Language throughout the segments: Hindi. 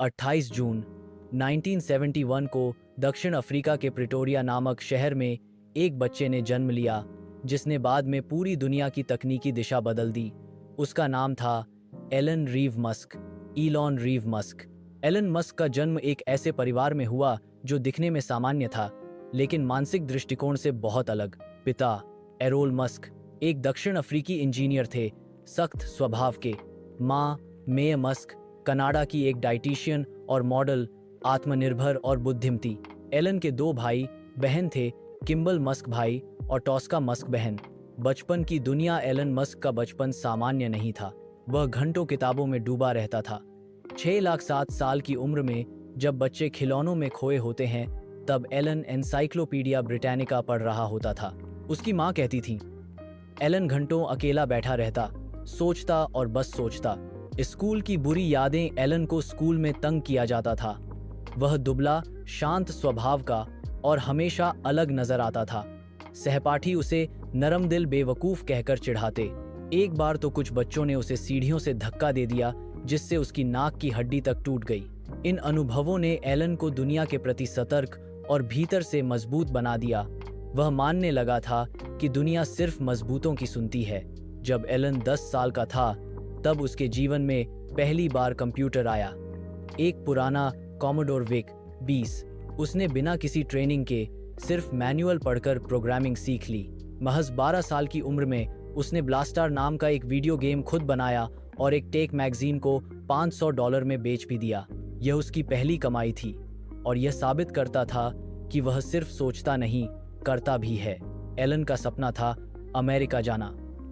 28 जून 1971 को दक्षिण अफ्रीका के प्रिटोरिया नामक शहर में एक बच्चे ने जन्म लिया जिसने बाद में पूरी दुनिया की तकनीकी दिशा बदल दी। उसका नाम था Elon रीव Musk, Elon रीव Musk. Elon Musk का जन्म एक ऐसे परिवार में हुआ जो दिखने में सामान्य था लेकिन मानसिक दृष्टिकोण से बहुत अलग। पिता एरोल मस्क एक दक्षिण अफ्रीकी इंजीनियर थे, सख्त स्वभाव के। माँ मे मस्क कनाडा की एक डाइटिशियन और मॉडल, आत्मनिर्भर और बुद्धिमती। एलन के दो भाई बहन थे, किम्बल मस्क भाई और टॉस्का मस्क बहन। बचपन की दुनिया। एलन मस्क का बचपन सामान्य नहीं था। वह घंटों किताबों में डूबा रहता था। 6,07,000 साल की उम्र में जब बच्चे खिलौनों में खोए होते हैं तब एलन एनसाइक्लोपीडिया ब्रिटानिका पढ़ रहा होता था। उसकी माँ कहती थी, एलन घंटों अकेला बैठा रहता, सोचता और बस सोचता। स्कूल की बुरी यादें। एलन को स्कूल में तंग किया जाता था। वह दुबला, शांत स्वभाव का और हमेशा अलग नजर आता था। सहपाठी उसे नरमदिल बेवकूफ कहकर चिढ़ाते। एक बार तो कुछ बच्चों ने उसे सीढ़ियों से धक्का दे दिया जिससे उसकी नाक की हड्डी तक टूट गई। इन अनुभवों ने एलन को दुनिया के प्रति सतर्क और भीतर से मजबूत बना दिया। वह मानने लगा था कि दुनिया सिर्फ मजबूतों की सुनती है। जब एलन 10 साल का था तब उसके जीवन में पहली बार कंप्यूटर आया, एक पुराना कॉमोडोर विक 20। उसने बिना किसी ट्रेनिंग के सिर्फ मैनुअल पढ़कर प्रोग्रामिंग सीख ली। महज 12 साल की उम्र में उसने ब्लास्टर नाम का एक वीडियो गेम खुद बनाया और एक टेक मैगजीन को $500 में बेच भी दिया। यह उसकी पहली कमाई थी और यह साबित करता था कि वह सिर्फ सोचता नहीं, करता भी है। एलन का सपना था अमेरिका जाना।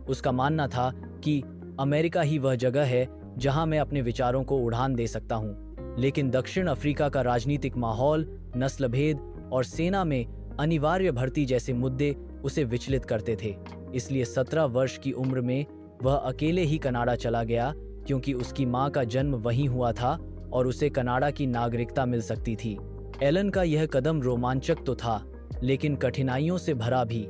उसका मानना था कि अमेरिका ही वह जगह है जहां मैं अपने विचारों को उड़ान दे सकता हूं। लेकिन दक्षिण अफ्रीका का राजनीतिक माहौल, नस्लभेद और सेना में अनिवार्य भर्ती जैसे मुद्दे उसे विचलित करते थे। इसलिए 17 वर्ष की उम्र में वह अकेले ही कनाडा चला गया क्योंकि उसकी मां का जन्म वहीं हुआ था और उसे कनाडा की नागरिकता मिल सकती थी। एलन का यह कदम रोमांचक तो था लेकिन कठिनाइयों से भरा भी।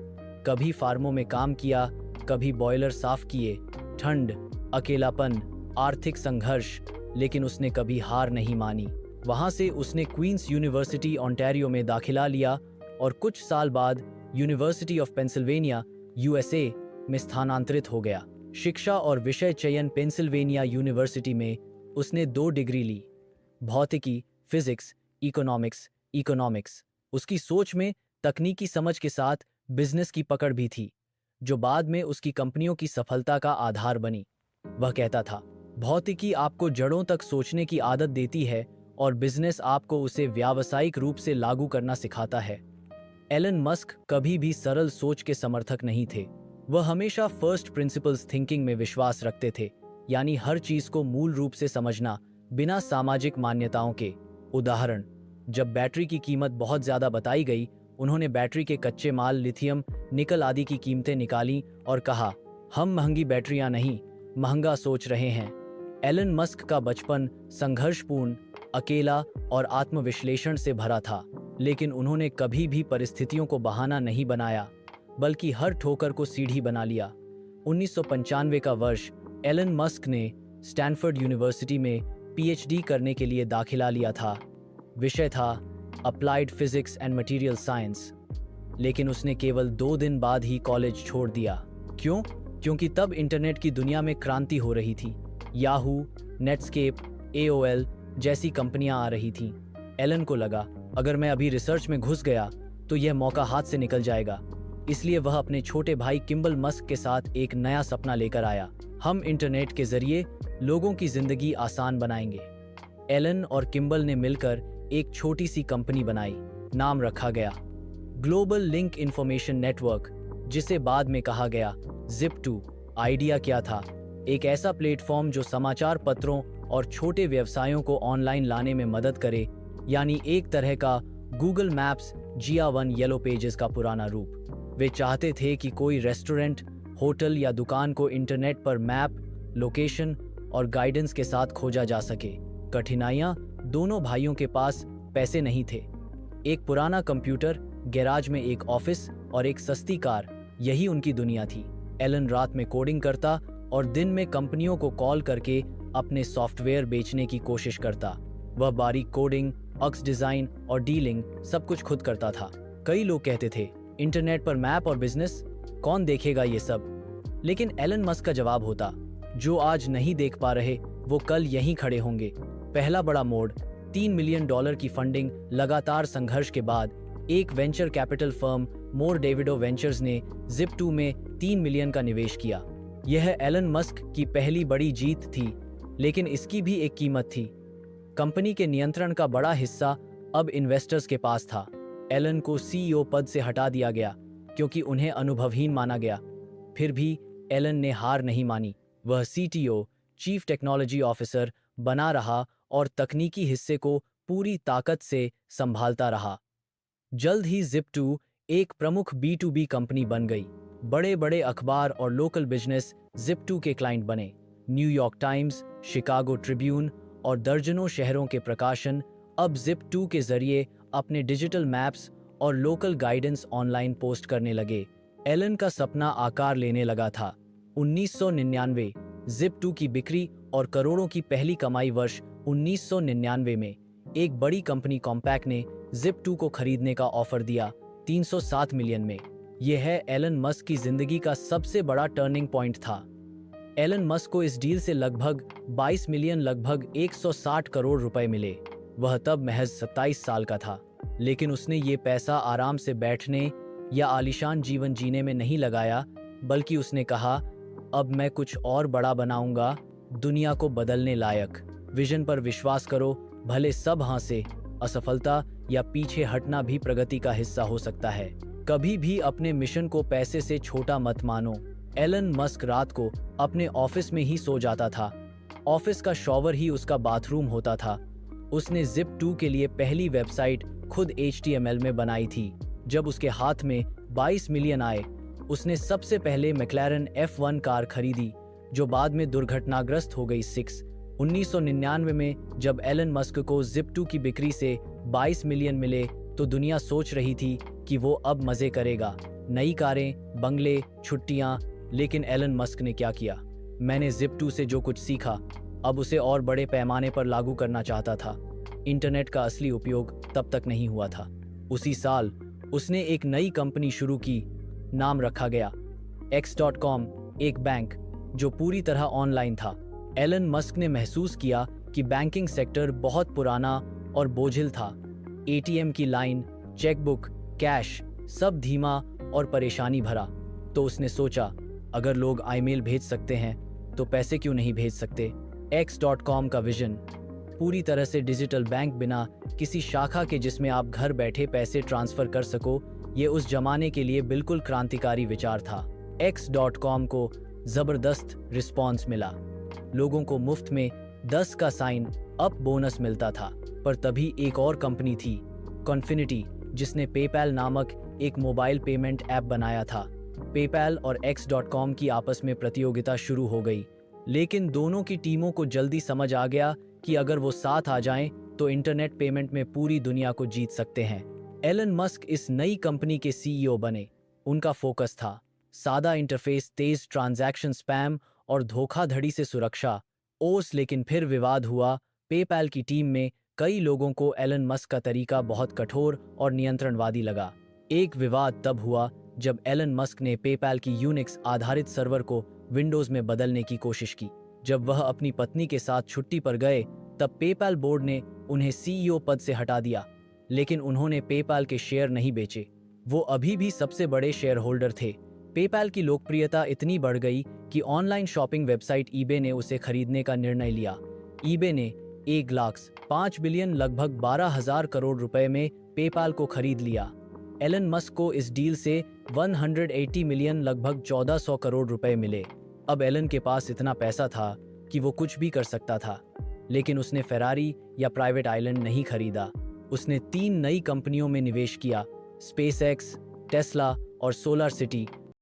कभी फार्मों में काम किया, कभी बॉयलर साफ किए। ठंड, अकेलापन, आर्थिक संघर्ष, लेकिन उसने कभी हार नहीं मानी। वहां से उसने क्वींस यूनिवर्सिटी ओंटारियो में दाखिला लिया और कुछ साल बाद यूनिवर्सिटी ऑफ पेंसिल्वेनिया यूएसए में स्थानांतरित हो गया। शिक्षा और विषय चयन। पेंसिल्वेनिया यूनिवर्सिटी में उसने 2 डिग्री ली, भौतिकी, फिजिक्स, इकोनॉमिक्स। उसकी सोच में तकनीकी समझ के साथ बिजनेस की पकड़ भी थी जो बाद में उसकी कंपनियों की सफलता का आधार बनी। वह कहता था, भौतिकी आपको जड़ों तक सोचने की आदत देती है और बिजनेस आपको उसे व्यावसायिक रूप से लागू करना सिखाता है। एलन मस्क कभी भी सरल सोच के समर्थक नहीं थे। वह हमेशा फर्स्ट प्रिंसिपल्स थिंकिंग में विश्वास रखते थे, यानी हर चीज को मूल रूप से समझना बिना सामाजिक मान्यताओं के। उदाहरण, जब बैटरी की कीमत बहुत ज्यादा बताई गई, उन्होंने बैटरी के कच्चे माल, लिथियम, निकल आदि की कीमतें निकाली और कहा, हम महंगी बैटरियां नहीं, महंगा सोच रहे हैं। एलन मस्क का बचपन संघर्षपूर्ण, अकेला और आत्मविश्लेषण से भरा था, लेकिन उन्होंने कभी भी परिस्थितियों को बहाना नहीं बनाया, बल्कि हर ठोकर को सीढ़ी बना लिया। 1995 का वर्ष एलन मस्क ने स्टैनफोर्ड यूनिवर्सिटी में पीएचडी करने के लिए दाखिला लिया था। विषय था applied physics and material science. लेकिन उसने केवल 2 दिन बाद ही कॉलेज छोड़ दिया। क्यों? क्योंकि तब इंटरनेट की दुनिया में क्रांति हो रही थी। याहू, नेटस्केप, एओएल जैसी कंपनियां आ रही थीं। एलन को लगा, अगर मैं अभी रिसर्च में घुस गया तो यह मौका हाथ से निकल जाएगा। इसलिए वह अपने छोटे भाई किम्बल मस्क के साथ एक नया सपना लेकर आया। हम इंटरनेट के जरिए लोगों की जिंदगी आसान बनाएंगे। एलन और किम्बल ने मिलकर एक छोटी सी कंपनी बनाई। नाम रखा गया ग्लोबल लिंक इंफॉर्मेशन नेटवर्क, जिसे बाद में कहा गया Zip2। आइडिया क्या था? एक ऐसा प्लेटफॉर्म जो समाचार पत्रों और छोटे व्यवसायों को ऑनलाइन लाने में मदद करे, यानी एक तरह का गूगल मैप्स, जिया1 येलो पेजेस का पुराना रूप। वे चाहते थे कि कोई रेस्टोरेंट, होटल या दुकान को इंटरनेट पर मैप, लोकेशन और गाइडेंस के साथ खोजा जा सके। कठिनाइयां, दोनों भाइयों के पास पैसे नहीं थे। एक पुराना कंप्यूटर, गैराज में एक ऑफिस और एक सस्ती कार, यही उनकी दुनिया थी। एलन रात में कोडिंग करता और दिन में कंपनियों को कॉल करके अपने सॉफ्टवेयर बेचने की कोशिश करता। वह बारीक कोडिंग, अक्स डिजाइन और डीलिंग सब कुछ खुद करता था। कई लोग कहते थे, इंटरनेट पर मैप और बिजनेस, कौन देखेगा ये सब? लेकिन एलन मस्क का जवाब होता, जो आज नहीं देख पा रहे वो कल यहीं खड़े होंगे। पहला बड़ा मोड़, $3 मिलियन की फंडिंग। लगातार संघर्ष के बाद एक वेंचर कैपिटल फर्म मोर डेविडो वेंचर्स ने Zip2 में 3 मिलियन का निवेश किया। यह एलन मस्क की पहली बड़ी जीत थी, लेकिन इसकी भी एक कीमत थी। कंपनी के नियंत्रण का बड़ा हिस्सा अब इन्वेस्टर्स के पास था। एलन को सीईओ पद से हटा दिया गया क्योंकि उन्हें अनुभवहीन माना गया। फिर भी एलन ने हार नहीं मानी। वह सीटीओ, चीफ टेक्नोलॉजी ऑफिसर बना रहा और तकनीकी हिस्से को पूरी ताकत से संभालता रहा। जल्द ही Zip2 एक प्रमुख B2B कंपनी बन गई। बड़े बड़े अखबार और लोकल बिजनेस Zip2 के क्लाइंट बने। न्यूयॉर्क टाइम्स, शिकागो ट्रिब्यून और दर्जनों शहरों के प्रकाशन अब Zip2 के जरिए अपने डिजिटल मैप्स और लोकल गाइडेंस ऑनलाइन पोस्ट करने लगे। एलन का सपना आकार लेने लगा था। 1999 Zip2 की बिक्री और करोड़ों की पहली कमाई वर्ष 1999 में एक बड़ी कंपनी कॉम्पैक्ट ने Zip2 को खरीदने का ऑफर दिया 307 मिलियन में। यह एलन मस्क की जिंदगी का सबसे बड़ा टर्निंग पॉइंट था। एलन मस्क को इस डील से लगभग 22 मिलियन लगभग 160 करोड़ रुपए मिले। वह तब महज 27 साल का था, लेकिन उसने ये पैसा आराम से बैठने या आलीशान जीवन जीने में नहीं लगाया, बल्कि उसने कहा, अब मैं कुछ और बड़ा बनाऊंगा, दुनिया को बदलने लायक। विजन पर विश्वास करो, भले सब हासे। असफलता या पीछे हटना भी प्रगति का हिस्सा हो सकता है। कभी भी अपने मिशन को पैसे से छोटा मत मानो। एलन मस्क रात को अपने ऑफिस में ही सो जाता था। ऑफिस का शॉवर ही उसका बाथरूम होता था। उसने Zip2 के लिए पहली वेबसाइट खुद HTML में बनाई थी। जब उसके हाथ में 22 मिलियन आए, उसने सबसे पहले मैक्लारेन F1 कार खरीदी, जो बाद में दुर्घटनाग्रस्त हो गई। 1999 में जब एलन मस्क को Zip2 की बिक्री से 22 मिलियन मिले, तो दुनिया सोच रही थी कि वो अब मजे करेगा, नई कारें, बंगले, छुट्टियां। लेकिन एलन मस्क ने क्या किया? मैंने Zip2 से जो कुछ सीखा, अब उसे और बड़े पैमाने पर लागू करना चाहता था। इंटरनेट का असली उपयोग तब तक नहीं हुआ था। उसी साल उसने एक नई कंपनी शुरू की। नाम रखा गया X.com, एक बैंक जो पूरी तरह ऑनलाइन था। एलन मस्क ने महसूस किया कि बैंकिंग सेक्टर बहुत पुराना और बोझिल था। एटीएम की लाइन, चेकबुक, कैश, सब धीमा और परेशानी भरा। तो उसने सोचा, अगर लोग ईमेल भेज सकते हैं तो पैसे क्यों नहीं भेज सकते? X.com का विजन, पूरी तरह से डिजिटल बैंक बिना किसी शाखा के, जिसमें आप घर बैठे पैसे ट्रांसफर कर सको, ये उस जमाने के लिए बिल्कुल क्रांतिकारी विचार था। X.com को जबरदस्त रिस्पॉन्स मिला। लोगों को मुफ्त में 10 का साइन अप बोनस मिलता था। पर तभी एक और कंपनी थी, कॉन्फिनिटी, जिसने पेपैल नामक एक मोबाइल पेमेंट ऐप बनाया था। पेपैल और X.com की आपस में प्रतियोगिता शुरू हो गई, लेकिन दोनों की टीमों को जल्दी समझ आ गया कि अगर वो साथ आ जाएं तो इंटरनेट पेमेंट में पूरी दुनिया को जीत सकते हैं। एलन मस्क इस नई कंपनी के सीईओ बने। उनका फोकस था सादा इंटरफेस, तेज ट्रांजैक्शन, स्पैम और धोखाधड़ी से सुरक्षा। लेकिन फिर विवाद हुआ। पेपैल की टीम में कई लोगों को एलन मस्क का तरीका बहुत कठोर और नियंत्रणवादी लगा। एक विवाद तब हुआ जब एलन मस्क ने पेपैल की यूनिक्स आधारित सर्वर को विंडोज में बदलने की कोशिश की। जब वह अपनी पत्नी के साथ छुट्टी पर गए, तब पेपैल बोर्ड ने उन्हें सीईओ पद से हटा दिया, लेकिन उन्होंने पेपैल के शेयर नहीं बेचे। वो अभी भी सबसे बड़े शेयर होल्डर थे। पेपैल की लोकप्रियता इतनी बढ़ गई कि ऑनलाइन शॉपिंग वेबसाइट ईबे ने उसे खरीदने का निर्णय लिया। ईबे ने 1,05 बिलियन लगभग 12,000 करोड़ रुपए में पेपैल को खरीद लिया। एलन मस्क को इस डील से 180 मिलियन लगभग 1400 करोड़ रुपए मिले। अब एलन के पास इतना पैसा था कि वो कुछ भी कर सकता था, लेकिन उसने फेरारी या प्राइवेट आइलैंड नहीं खरीदा। उसने 3 नई कंपनियों में निवेश किया, स्पेसएक्स, टेस्ला और सोलर सिटी,